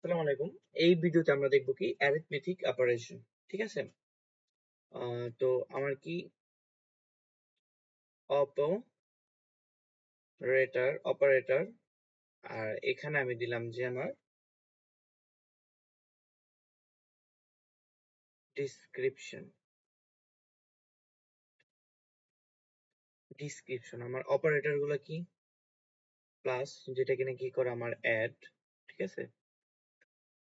আসসালামু আলাইকুম। এই ভিডিওতে আমরা দেখব কি অ্যারিথমেটিক অপারেশন। ঠিক আছে? তো আমার কি অপারেটর আর এখানে আমি দিলাম যে আমার ডিসক্রিপশন আমার অপারেটর গুলো কি প্লাস যেটা কিনা কি করে আমার অ্যাড। ঠিক আছে?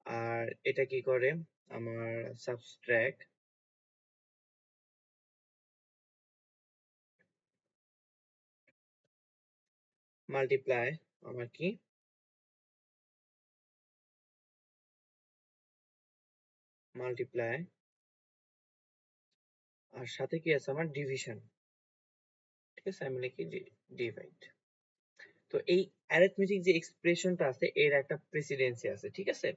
আর এটা কি করে আমার সাবট্রাক্ট, মাল্টিপ্লাই আমার কি মাল্টিপ্লাই আর সাথে কি আছে আমার ডিভিশন। ঠিক আছে? আমি লিখি ডিভাইড। তো এই অ্যারিথমেটিক যে এক্সপ্রেশনটা আছে এর একটা প্রেসিডেন্সি আছে। ঠিক আছে?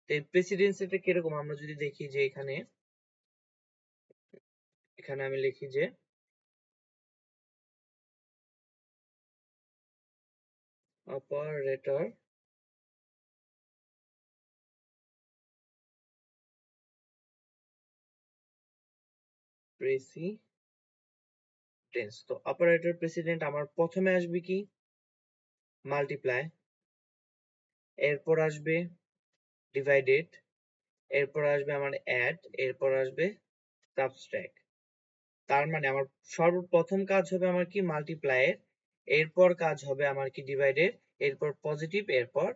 তো এই প্রেসিডেন্সিটা কিরকম আমরা যদি দেখি যে এখানে এখানে আমি লিখি যে অপারেটর প্রেসিডেন্স। তো অপারেটর প্রেসিডেন্ট আমার প্রথমে আসবে কি মাল্টিপ্লাই, এরপর আসবে ডিভাইডেড, এরপর আসবে আমার অ্যাড, এরপর আসবে সাবট্রাক্ট। তার মানে আমার সর্বপ্রথম কাজ হবে আমার কি মাল্টিপ্লাইয়ের, এরপর কাজ হবে আমার কি ডিভাইডের, এরপর পজিটিভ, এরপর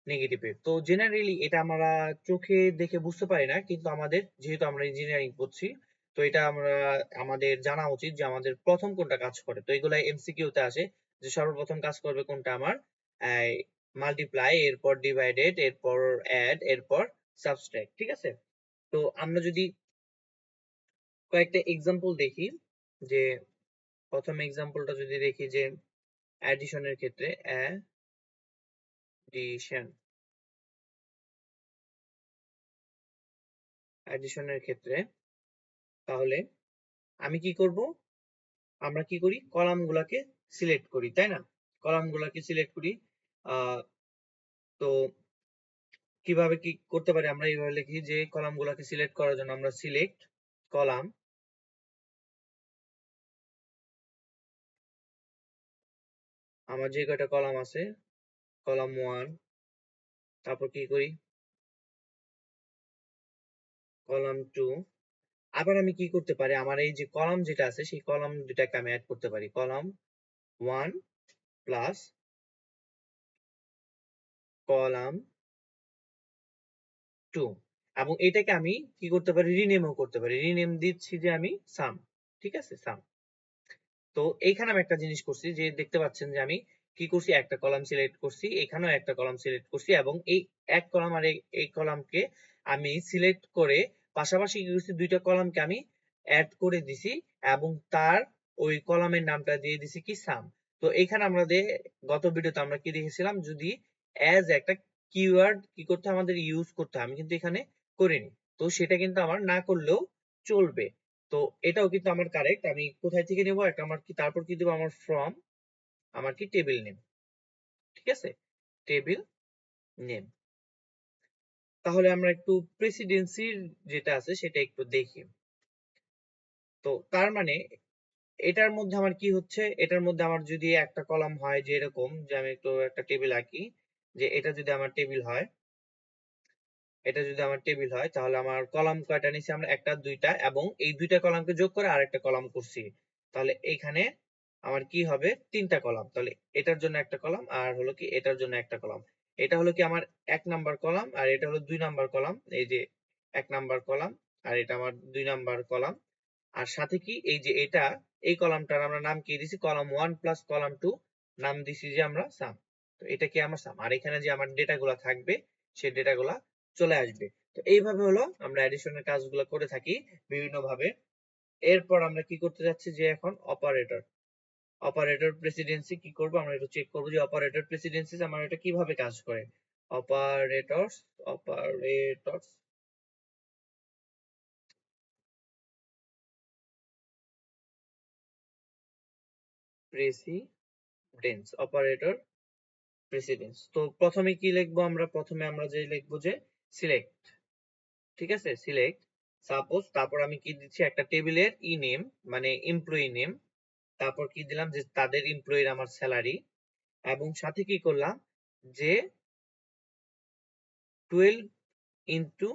নেগেটিভের। তো জেনারেলি এটা আমরা চোখে দেখে বুঝতে পারি না, কিন্তু আমাদের যেহেতু আমরা ইঞ্জিনিয়ারিং করছি তো এটা আমরা আমাদের জানা উচিত যে আমাদের প্রথম কোনটা কাজ করে। তো এগুলা এমসিকিউ তে আসে যে সর্বপ্রথম কাজ করবে কোনটা আমার মাল্টিপ্লাই, এরপর ডিভাইডেড, এরপর অ্যাড, এরপর সাবট্রাক্ট। ঠিক আছে? তো আমরা যদি কয়েকটা এক্সাম্পল দেখি, যে প্রথম এক্সাম্পলটা যদি দেখি যে অ্যাডিশনের ক্ষেত্রে অ্যাডিশন অ্যাডিশনের ক্ষেত্রে তাহলে আমি কি করব, আমরা কি করি কলাম গুলাকে সিলেক্ট করি, তাই না? কলাম গুলাকে সিলেক্ট করি। তো কিভাবে কি করতে পারি আমরা এইভাবে লিখি যে কলাম গুলাকে সিলেক্ট করার জন্য আমরা সিলেক্ট কলাম, আমার যে কয়টা কলাম আছে কলাম 1, তারপর কি করি কলাম 2। আবার আমি কি করতে পারি আমার এই যে কলাম যেটা আছে সেই কলাম দুটাকে আমি অ্যাড করতে পারি, কলাম 1 প্লাস কলাম 2, এবং এটাকে আমি কি করতে পারি রিনেমও করতে পারি। রিনেম দিচ্ছি যে আমি সাম। ঠিক আছে? সাম। তো এইখানে আমি একটা জিনিস করছি যে দেখতে পাচ্ছেন যে আমি কি করছি একটা কলাম সিলেক্ট করছি, এখানেও একটা কলাম সিলেক্ট করছি, এবং এই এক কলাম আর এই কলামকে আমি সিলেক্ট করে পাশাপাশি কি করছি দুইটা কলামকে আমি অ্যাড করে দিছি, এবং তার ওই কলামের নামটা দিয়ে দিছি কি সাম। তো এখানে আমাদের গত ভিডিওতে আমরা কি দেখেছিলাম, যদি অ্যাজ একটা কিওয়ার্ড কি করতে হয়, আমাদের ইউজ করতে হয়, আমি কিন্তু এখানে করিনি। তো সেটা কিন্তু আমার না করলেও চলবে। তো এটাও কিন্তু আমার কারেক্ট। আমি কোথায় থেকে নেব একটা আমার কি তারপর কি দেবো আমার ফ্রম আমার কি টেবিল নেম। ঠিক আছে? Table name. তাহলে আমরা একটু প্রেসিডেন্সির যেটা আছে সেটা একটু দেখি। তো তার মানে এটার মধ্যে আমার কি হচ্ছে, এটার মধ্যে আমার যদি একটা কলাম হয় যে এরকম, যে আমি একটু একটা টেবিল আঁকি, যে এটা যদি আমার টেবিল হয়, এটা যদি আমার টেবিল হয় তাহলে আমার কলাম কয়টা নিছি আমরা একটা দুইটা, এবং এই দুইটা কলামকে যোগ করে আরেকটা কলাম করছি। তাহলে এইখানে আমার কি হবে তিনটা কলাম। তাহলে এটার জন্য একটা কলাম আর হলো কি এটার জন্য একটা কলাম। এটা হলো কি আমার 1 নাম্বার কলাম আর এটা হলো 2 নাম্বার কলাম। এই যে 1 নাম্বার কলাম আর এটা আমার 2 নাম্বার কলাম। আর সাথে কি এই যে এটা এই কলামটার আমরা নাম কি দিছি কলাম 1 প্লাস কলাম 2, নাম দিছি যে আমরা সাম। তো এটা কি আমার সাম, আর এখানে যে আমার ডেটাগুলো থাকবে সেই ডেটাগুলা চলে আসবে। তো এইভাবে হলো আমরা অ্যাডিশনের কাজগুলো করে থাকি বিভিন্ন ভাবে। এরপর আমরা কি করতে যাচ্ছি যে এখন অপারেটর প্রেসিডেন্সি কি করব, আমরা একটু চেক করব যে অপারেটর প্রেসিডেন্সি আমার এটা কিভাবে কাজ করে। Operators operators operator precedence. তো প্রথমে কি লিখবো আমরা, প্রথমে আমরা যে লিখবো যে সিলেক্ট, ঠিক আছে, সিলেক্ট সাপোজ, তারপর আমি কি দিচ্ছি একটা টেবিলের ই নেম মানে এমপ্লয়ি নেম, তারপর কি দিলাম যে তাদের এমপ্লয়ির আমার স্যালারি, এবং সাথে কি করলাম যে 12 ইনটু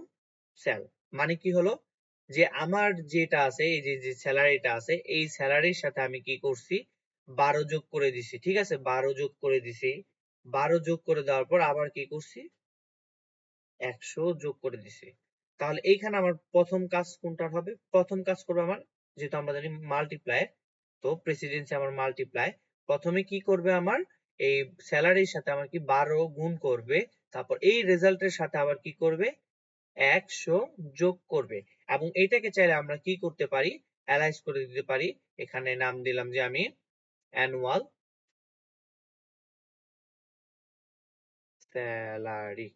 সেল, মানে কি হলো যে আমার যেটা আছে এই যে যে স্যালারিটা আছে এই স্যালারির সাথে আমি কি করছি 12 যোগ করে দিছি, ঠিক আছে, 12 যোগ করে দিছি, 12 যোগ করে দেওয়ার পর আবার কি করছি 100 যোগ করে দিছি। তাহলে এইখানে আমার প্রথম কাজ কোনটা হবে, প্রথম কাজ করবো আমার, যেহেতু আমরা জানি মাল্টিপ্লাই, তো প্রেসিডেন্সি আমার মাল্টিপ্লাই, প্রথমে কি করবে আমার এই স্যালারির সাথে আমার কি 12 গুণ করবে, তারপর এই রেজাল্টের সাথে আবার কি করবে 100 যোগ করবে, এবং এটাকে চাইলে আমরা কি করতে পারি অ্যালাইজ করে দিতে পারি, এখানে নাম দিলাম যে আমি অ্যানুয়াল স্যালারি,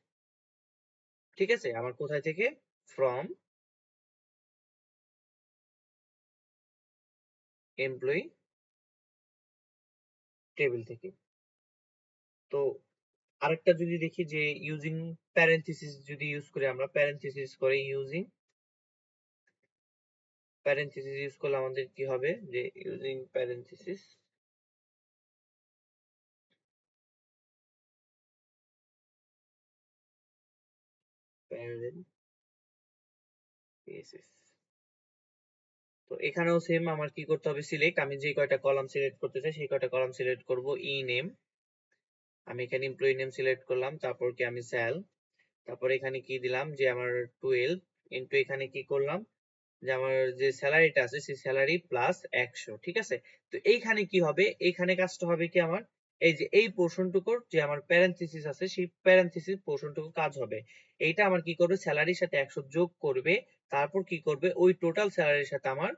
ঠিক আছে, আমার কোথায় থেকে ফ্রম এমপ্লয়ি টেবিল থেকে। তো আরেকটা যদি দেখি যে ইউজিং প্যারেনথেসিস যদি ইউজ করি, আমরা প্যারেনথেসিস করে ইউজিং প্যারেনথেসিস ইউজ করলে আমাদের কি হবে যে ইউজিং প্যারেনথেসিস প্যারেনথেসিস, তো এখানেও সেম আমার কি করতে হবে সিলেক্ট, আমি যে কয়টা কলাম সিলেক্ট করতে চাই সেই কয়টা কলাম সিলেক্ট করব, ই নেম, আমি এখানে এমপ্লয়ি নেম সিলেক্ট করলাম, তারপর কি আমি সেল, তারপর এখানে কি দিলাম যে আমার 12 ইনটু এখানে কি করলাম যে আমার যে স্যালারিটা আছে সেই স্যালারি প্লাস 100, ঠিক আছে। তো এইখানে কি হবে, এইখানে কাজটা হবে কি আমার এই যে এই পোর্শনটুকুর যে আমার প্যারেনথেসিস আছে সেই প্যারেনথেসিস পোর্শনটুকু কাজ হবে, এইটা আমার কি করবে স্যালারির সাথে 100 যোগ করবে, তারপর কি করবে ওই টোটাল স্যালারির সাথে আমার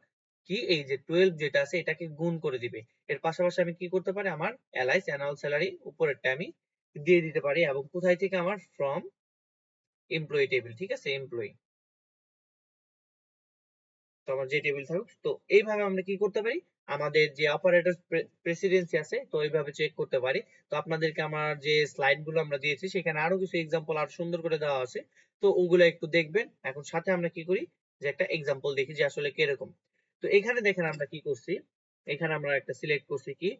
কি এই যে 12 যেটা আছে এটাকে গুণ করে দিবে। এর পাশাপাশি আমি কি করতে পারি আমার অ্যালাইস অ্যানুয়াল স্যালারি উপরেরটা আমি দিয়ে দিতে পারি, এবং কোথায় থেকে আমার ফ্রম এমপ্লয়ি টেবিল, ঠিক আছে, এমপ্লয়ি, তো আমার যে টেবিল থাকুক, তো এইভাবে আমরা কি করতে পারি আমাদের যে অপারেটর প্রেসিডেন্সি আছে তো এইভাবে চেক করতে পারি। তো আপনাদেরকে আমার যে স্লাইড গুলো আমরা দিয়েছি সেখানে আরো কিছু এক্সাম্পল আর সুন্দর করে দেওয়া আছে, তো ওগুলো একটু দেখবেন। এখন সাথে আমরা কি করি যে একটা এক্সাম্পল দেখি যে আসলে কিরকম। তো এখানে দেখেন আমরা কি করছি, এখানে আমরা একটা সিলেক্ট করছি কি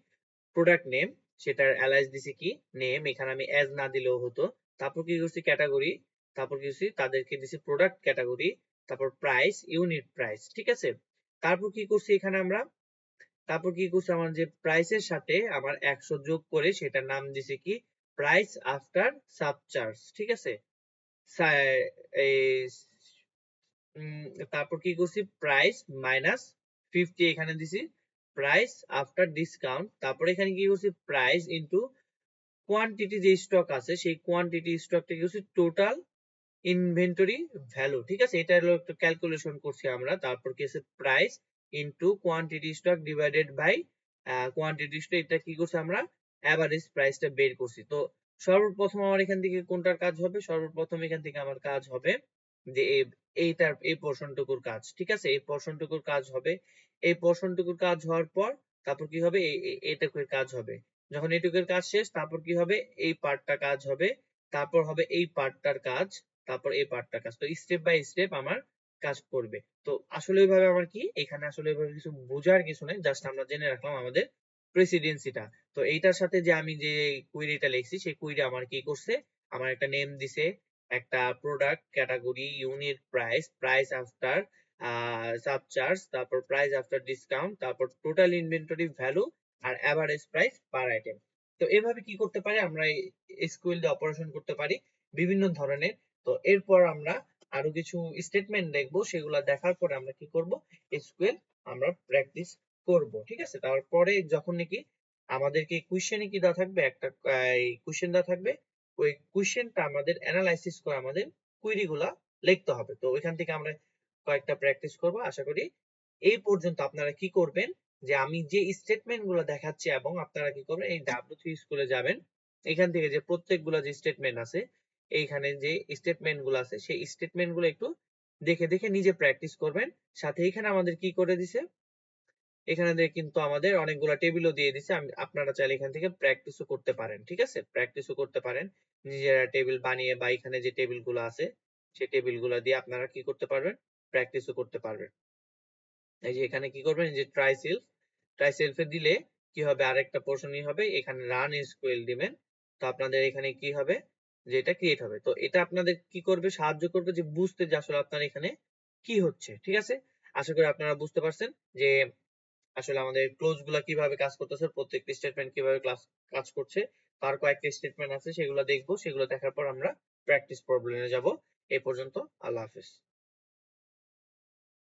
প্রোডাক্ট নেম, সেটার অ্যালাইস দিছি কি নেম, এখানে আমি অ্যাজ না দিলেও হতো, তারপর কি করছি ক্যাটাগরি, তারপর কি করছি তাদেরকে দিছি প্রোডাক্ট ক্যাটাগরি, তারপর প্রাইস ইউনিট প্রাইস, ঠিক আছে, তারপর কি করছি এখানে আমরা, তারপর কি করছি আমার যে প্রাইসের সাথে আমার 100 যোগ করে সেটার নাম দিছি কি প্রাইস আফটার সাবচার্জ, ঠিক আছে, এই তারপর কি করছি প্রাইস মাইনাস 50 এখানে দিছি প্রাইস আফটার ডিসকাউন্ট, তারপর এখানে কি করছি প্রাইস ইনটু কোয়ান্টিটি যে স্টক আছে সেই কোয়ান্টিটি স্টকটা কি করছি টোটাল ইনভেন্টরি ভ্যালু, ঠিক আছে, এটা হলো একটা ক্যালকুলেশন করছি আমরা, তারপর কি আছে price into quantity stock divided by quantity stock, এটা কি করছি আমরা এভারেজ প্রাইসটা বের করছি। তো সর্বপ্রথম আমার এখান থেকে কোনটার কাজ হবে, সর্বপ্রথম এখান থেকে আমার কাজ হবে যে এইটার এই পোর্শনটুকুর কাজ, ঠিক আছে, এই পোর্শনটুকুর কাজ হবে, এই পোর্শনটুকুর কাজ হওয়ার পর তারপর কি হবে এইটুকুর কাজ হবে, যখন এইটুকুর কাজ শেষ তারপর কি হবে এই পার্টটা কাজ হবে, তারপর হবে এই পার্টটার কাজ, তারপর এই পার্টটার কাজ, তো স্টেপ বাই স্টেপ আমার কাজ করবে। তো আসলে ওইভাবে আমার কি এখানে আসলে ওইভাবে কিছু বোঝার কিছু নেই, জাস্ট আমরা জেনে রাখলাম আমাদের প্রেসিডেন্সিটা। তো এইটার সাথে যে আমি যে কুইরিটা লিখছি সেই কুইরি আমার কি করছে আমার একটা নেম দিছে, একটা product category unit price, price after surcharge, তারপর প্রাইস আফটার ডিসকাউন্ট, তারপর টোটাল ইনভেন্টরি ভ্যালু, আর এভারেজ প্রাইস পার আইটেম। তো এভাবে কি করতে পারি আমরা এসকিউএল দিয়ে অপারেশন করতে পারি বিভিন্ন ধরনের। তো এরপর আমরা আরো কিছু স্টেটমেন্ট দেখবো, সেগুলা দেখার পরে আমরা কি করব এসকিউএল আমরা প্র্যাকটিস করব, ঠিক আছে। তারপরে যখন নাকি আমাদেরকে কোশ্চেনে কি দেওয়া থাকবে একটা কোশ্চেন দেওয়া থাকবে, ওই কোশ্চেনটা আমাদের অ্যানালাইসিস করে আমাদের কুইরি গুলা লিখতে হবে। তো ওইখান থেকে আমরা কয়েকটা প্র্যাকটিস করব। আশা করি এই পর্যন্ত আপনারা কি করবেন যে আমি যে স্টেটমেন্ট গুলো দেখাচ্ছি এবং আপনারা কি করবেন এই W3 স্কুলে যাবেন, এখান থেকে যে প্রত্যেকগুলো যে স্টেটমেন্ট আছে এইখানে যে স্টেটমেন্ট গুলো আছে সেই স্টেটমেন্ট গুলো একটু দেখে দেখে নিজে প্র্যাকটিস করবেন। সাথে এখানে আমাদের কি করে দিছে, এখানে কিন্তু আমাদের অনেকগুলো টেবিলও দিয়ে দিছে, আপনারা চাইলে এখান থেকে প্র্যাকটিসও করতে পারেন, ঠিক আছে, প্র্যাকটিসও করতে পারেন নিজেরা টেবিল বানিয়ে, বা এখানে যে টেবিল গুলো আছে সেই টেবিলগুলো দিয়ে আপনারা কি করতে পারবেন, প্র্যাকটিসও করতে পারবেন। এই যে এখানে কি করবেন, যে ট্রাই সেলফে দিলে কি হবে, আরেকটা পোর্শনই হবে, এখানে রান এসকিউএল দিবেন, তো আপনাদের এখানে কি হবে, যে এটা ক্রিয়েট হবে। তো এটা আপনাদের কি করবে, সাহায্য করবে যে বুঝতে যে আসলে আপনার এখানে কি হচ্ছে। ঠিক আছে, আশা করি আপনারা বুঝতে পারছেন যে আসলে আমাদের ক্লোজ গুলা কিভাবে কাজ করতেছে, প্রত্যেকটি স্টেটমেন্ট কিভাবে কাজ করছে, তার কয়েকটা স্টেটমেন্ট আছে সেগুলো দেখবো, সেগুলো দেখার পর আমরা প্র্যাকটিস প্রবলেমে যাব। এই পর্যন্ত, আল্লাহ হাফেজ।